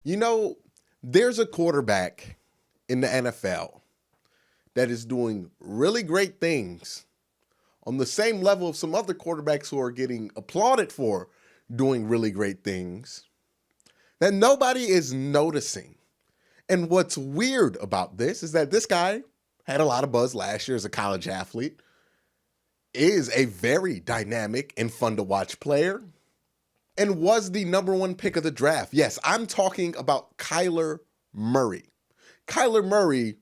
You know, there's a quarterback in the NFL that is doing really great things on the same level of some other quarterbacks who are getting applauded for doing really great things that nobody is noticing. And what's weird about this is that this guy had a lot of buzz last year as a college athlete, is a very dynamic and fun to watch player, and was the number one pick of the draft. Yes, I'm talking about Kyler Murray. Kyler Murray,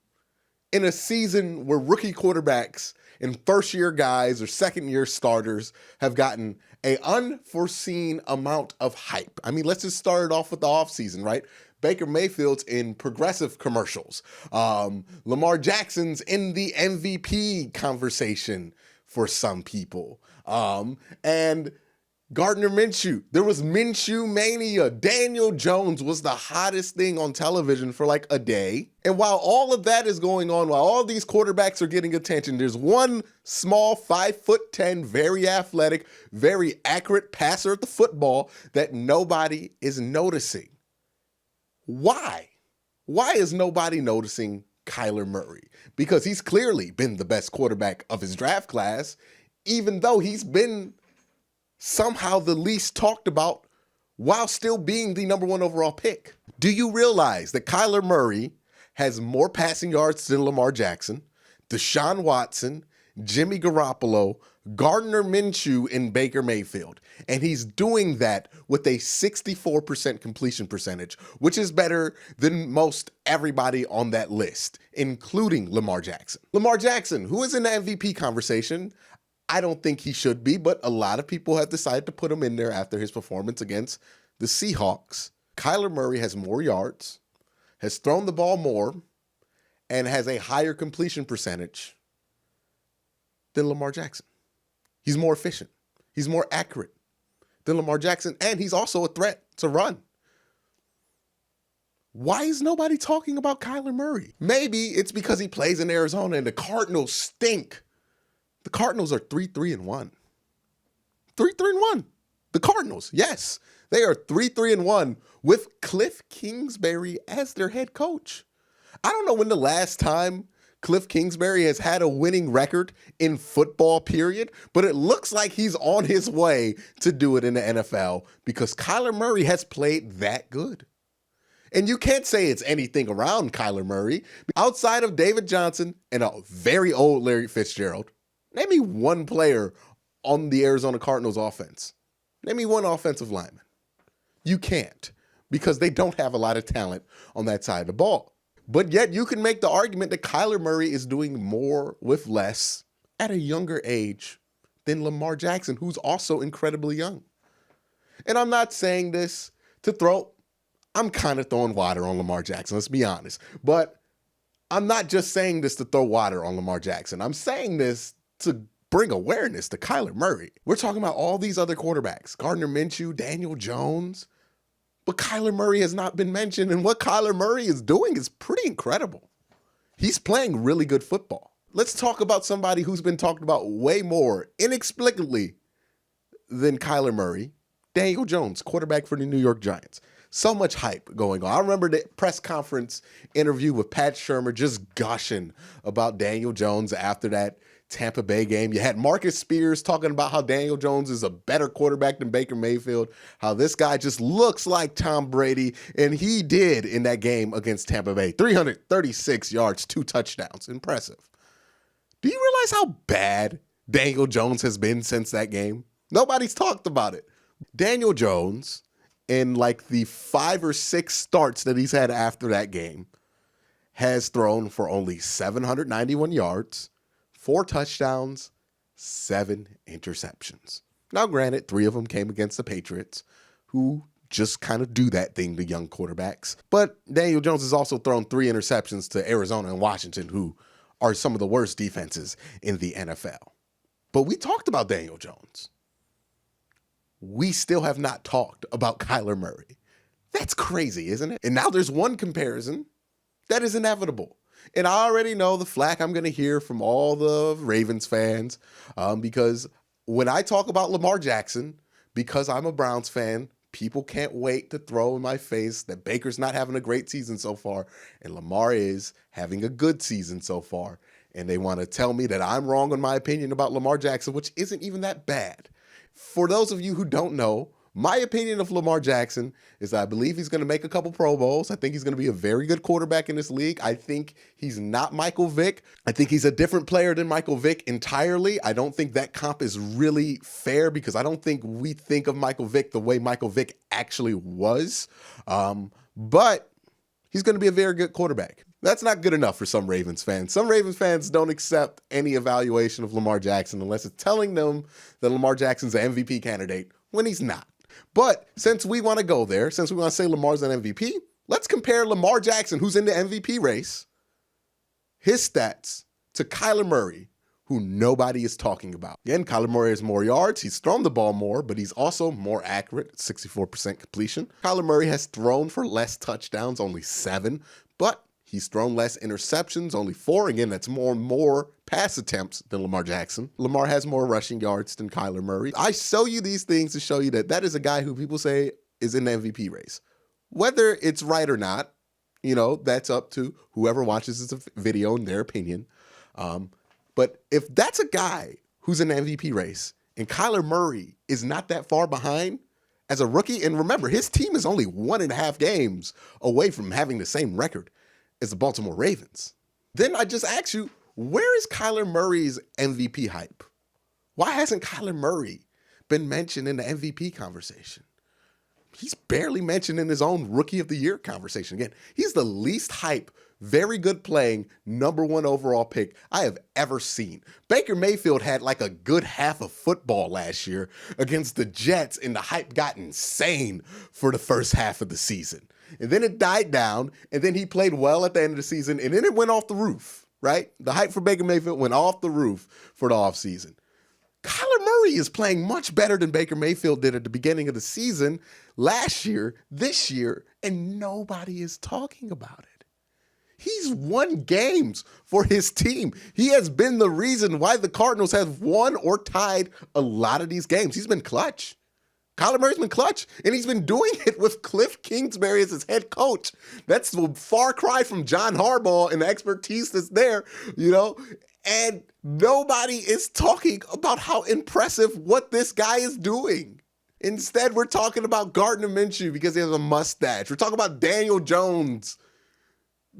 in a season where rookie quarterbacks and first-year guys or second-year starters have gotten an unforeseen amount of hype. I mean, let's just start it off with the offseason, right? Baker Mayfield's in progressive commercials. Lamar Jackson's in the MVP conversation for some people. And Gardner Minshew. There was Minshew mania. Daniel Jones was the hottest thing on television for like a day. And while all of that is going on, while all these quarterbacks are getting attention, there's one small 5'10", very athletic, very accurate passer at the football that nobody is noticing. Why? Why is nobody noticing Kyler Murray? Because he's clearly been the best quarterback of his draft class, even though he's been somehow the least talked about while still being the number one overall pick. Do you realize that Kyler Murray has more passing yards than Lamar Jackson, Deshaun Watson, Jimmy Garoppolo, Gardner Minshew, and Baker Mayfield? And he's doing that with a 64% completion percentage, which is better than most everybody on that list, including Lamar Jackson. Lamar Jackson, who is in the MVP conversation, I don't think he should be, but a lot of people have decided to put him in there after his performance against the Seahawks. Kyler Murray has more yards, has thrown the ball more, and has a higher completion percentage than Lamar Jackson. He's more efficient. He's more accurate than Lamar Jackson, and he's also a threat to run. Why is nobody talking about Kyler Murray? Maybe it's because he plays in Arizona and the Cardinals stink. The Cardinals are 3-3-1. 3-3-1. The Cardinals, yes. They are 3-3-1 with Cliff Kingsbury as their head coach. I don't know when the last time Cliff Kingsbury has had a winning record in football, period, but it looks like he's on his way to do it in the NFL because Kyler Murray has played that good. And you can't say it's anything around Kyler Murray. Outside of David Johnson and a very old Larry Fitzgerald, name me one player on the Arizona Cardinals offense. Name me one offensive lineman. You can't, because they don't have a lot of talent on that side of the ball. But yet you can make the argument that Kyler Murray is doing more with less at a younger age than Lamar Jackson, who's also incredibly young. And I'm not saying this to I'm kind of throwing water on Lamar Jackson, let's be honest. But I'm not just saying this to throw water on Lamar Jackson. I'm saying this to bring awareness to Kyler Murray. We're talking about all these other quarterbacks, Gardner Minshew, Daniel Jones, but Kyler Murray has not been mentioned, and what Kyler Murray is doing is pretty incredible. He's playing really good football. Let's talk about somebody who's been talked about way more inexplicably than Kyler Murray, Daniel Jones, quarterback for the New York Giants. So much hype going on. I remember the press conference interview with Pat Shurmur just gushing about Daniel Jones after that Tampa Bay game. You had Marcus Spears talking about how Daniel Jones is a better quarterback than Baker Mayfield, how this guy just looks like Tom Brady, and he did in that game against Tampa Bay. 336 yards, 2 touchdowns. Impressive. Do you realize how bad Daniel Jones has been since that game? Nobody's talked about it. Daniel Jones, in like the 5 or 6 starts that he's had after that game, has thrown for only 791 yards, 4 touchdowns, 7 interceptions. Now, granted, 3 of them came against the Patriots, who just kind of do that thing to young quarterbacks. But Daniel Jones has also thrown 3 interceptions to Arizona and Washington, who are some of the worst defenses in the NFL. But we talked about Daniel Jones. We still have not talked about Kyler Murray. That's crazy, isn't it? And now there's one comparison that is inevitable. And I already know the flack I'm going to hear from all the Ravens fans because when I talk about Lamar Jackson, because I'm a Browns fan, people can't wait to throw in my face that Baker's not having a great season so far and Lamar is having a good season so far. And they want to tell me that I'm wrong on my opinion about Lamar Jackson, which isn't even that bad. For those of you who don't know, my opinion of Lamar Jackson is I believe he's going to make a couple Pro Bowls. I think he's going to be a very good quarterback in this league. I think he's not Michael Vick. I think he's a different player than Michael Vick entirely. I don't think that comp is really fair because I don't think we think of Michael Vick the way Michael Vick actually was. But he's going to be a very good quarterback. That's not good enough for some Ravens fans. Some Ravens fans don't accept any evaluation of Lamar Jackson unless it's telling them that Lamar Jackson's an MVP candidate when he's not. But since we want to go there, since we want to say Lamar's an MVP, let's compare Lamar Jackson, who's in the MVP race, his stats to Kyler Murray, who nobody is talking about. Again, Kyler Murray has more yards. He's thrown the ball more, but he's also more accurate, 64% completion. Kyler Murray has thrown for less touchdowns, only 7, but he's thrown less interceptions, only 4. Again, that's more pass attempts than Lamar Jackson. Lamar has more rushing yards than Kyler Murray. I show you these things to show you that that is a guy who people say is in the MVP race. Whether it's right or not, that's up to whoever watches this video and their opinion. But if that's a guy who's in the MVP race and Kyler Murray is not that far behind as a rookie, and remember, his team is only 1.5 games away from having the same record as the Baltimore Ravens. Then I just ask you, where is Kyler Murray's MVP hype? Why hasn't Kyler Murray been mentioned in the MVP conversation? He's barely mentioned in his own Rookie of the Year conversation. Again, he's the least hype, very good playing, #1 overall pick I have ever seen. Baker Mayfield had like a good half of football last year against the Jets, and the hype got insane for the first half of the season. And then it died down, and then he played well at the end of the season, and then it went off the roof, right? The hype for Baker Mayfield went off the roof for the offseason. Kyler Murray is playing much better than Baker Mayfield did at the beginning of the season last year, this year, and nobody is talking about it. He's won games for his team. He has been the reason why the Cardinals have won or tied a lot of these games. He's been clutch. Kyler Murray's been clutch, and he's been doing it with Cliff Kingsbury as his head coach. That's a far cry from John Harbaugh and the expertise that's there, and nobody is talking about how impressive what this guy is doing. Instead, we're talking about Gardner Minshew because he has a mustache. We're talking about Daniel Jones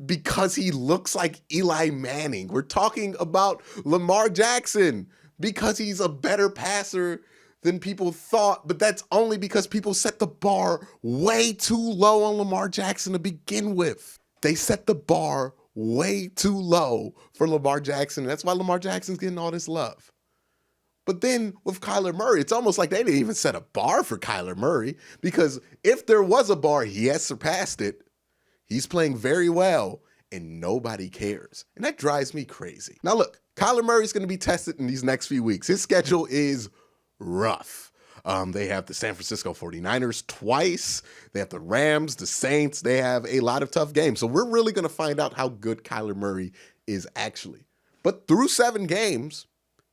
because he looks like Eli Manning. We're talking about Lamar Jackson because he's a better passer than people thought, but that's only because people set the bar way too low on Lamar Jackson to begin with. They set the bar way too low for Lamar Jackson, and that's why Lamar Jackson's getting all this love. But then with Kyler Murray, it's almost like they didn't even set a bar for Kyler Murray, because if there was a bar, he has surpassed it. He's playing very well, and nobody cares. And that drives me crazy. Now look, Kyler Murray's going to be tested in these next few weeks. His schedule is rough. They have the San Francisco 49ers twice. They have the Rams, the Saints. They have a lot of tough games. So we're really going to find out how good Kyler Murray is actually. But through 7 games,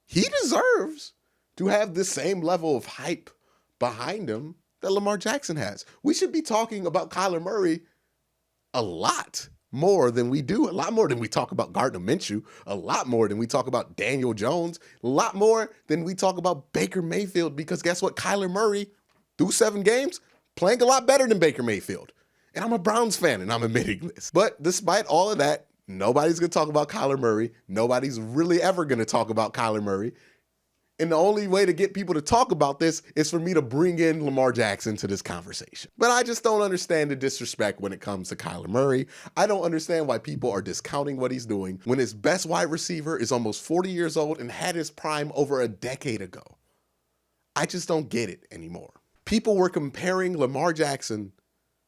he deserves to have the same level of hype behind him that Lamar Jackson has. We should be talking about Kyler Murray a lot more than we do, a lot more than we talk about Gardner Minshew, a lot more than we talk about Daniel Jones, a lot more than we talk about Baker Mayfield, because guess what? Kyler Murray, through 7 games, playing a lot better than Baker Mayfield. And I'm a Browns fan, and I'm admitting this. But despite all of that, nobody's going to talk about Kyler Murray. Nobody's really ever going to talk about Kyler Murray. And the only way to get people to talk about this is for me to bring in Lamar Jackson to this conversation. But I just don't understand the disrespect when it comes to Kyler Murray. I don't understand why people are discounting what he's doing when his best wide receiver is almost 40 years old and had his prime over a decade ago. I just don't get it anymore. People were comparing Lamar Jackson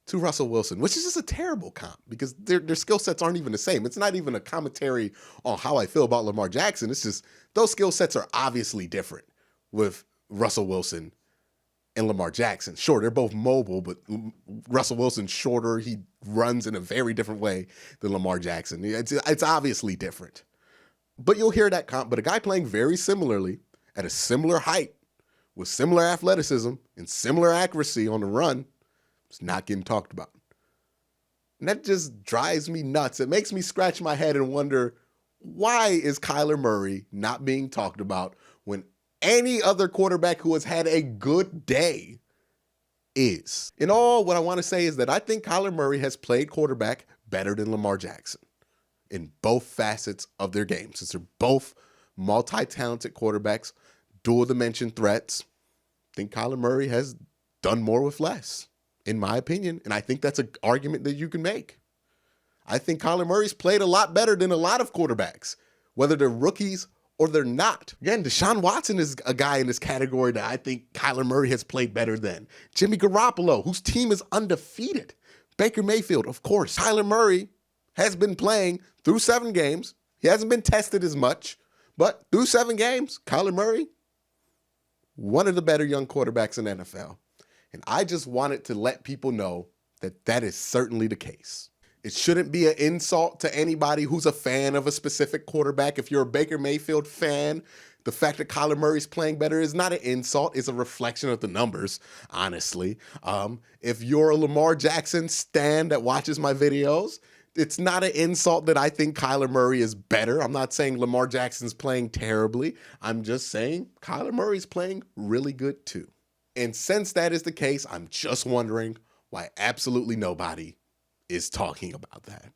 to Russell Wilson, which is just a terrible comp because their skill sets aren't even the same. It's not even a commentary on how I feel about Lamar Jackson. It's just those skill sets are obviously different with Russell Wilson and Lamar Jackson. Sure, they're both mobile, but Russell Wilson's shorter. He runs in a very different way than Lamar Jackson. It's obviously different. But you'll hear that comp. But a guy playing very similarly at a similar height with similar athleticism and similar accuracy on the run is not getting talked about. And that just drives me nuts. It makes me scratch my head and wonder, why is Kyler Murray not being talked about when any other quarterback who has had a good day is? In all, what I want to say is that I think Kyler Murray has played quarterback better than Lamar Jackson in both facets of their game, since they're both multi-talented quarterbacks, dual dimension threats. I think Kyler Murray has done more with less, in my opinion, and I think that's an argument that you can make. I think Kyler Murray's played a lot better than a lot of quarterbacks, whether they're rookies or they're not. Again, Deshaun Watson is a guy in this category that I think Kyler Murray has played better than. Jimmy Garoppolo, whose team is undefeated. Baker Mayfield, of course. Kyler Murray has been playing through 7 games. He hasn't been tested as much, but through 7 games, Kyler Murray, one of the better young quarterbacks in the NFL. And I just wanted to let people know that that is certainly the case. It shouldn't be an insult to anybody who's a fan of a specific quarterback. If you're a Baker Mayfield fan, the fact that Kyler Murray's playing better is not an insult. It's a reflection of the numbers, honestly. If you're a Lamar Jackson stan that watches my videos, it's not an insult that I think Kyler Murray is better. I'm not saying Lamar Jackson's playing terribly. I'm just saying Kyler Murray's playing really good too. And since that is the case, I'm just wondering why absolutely nobody is talking about that.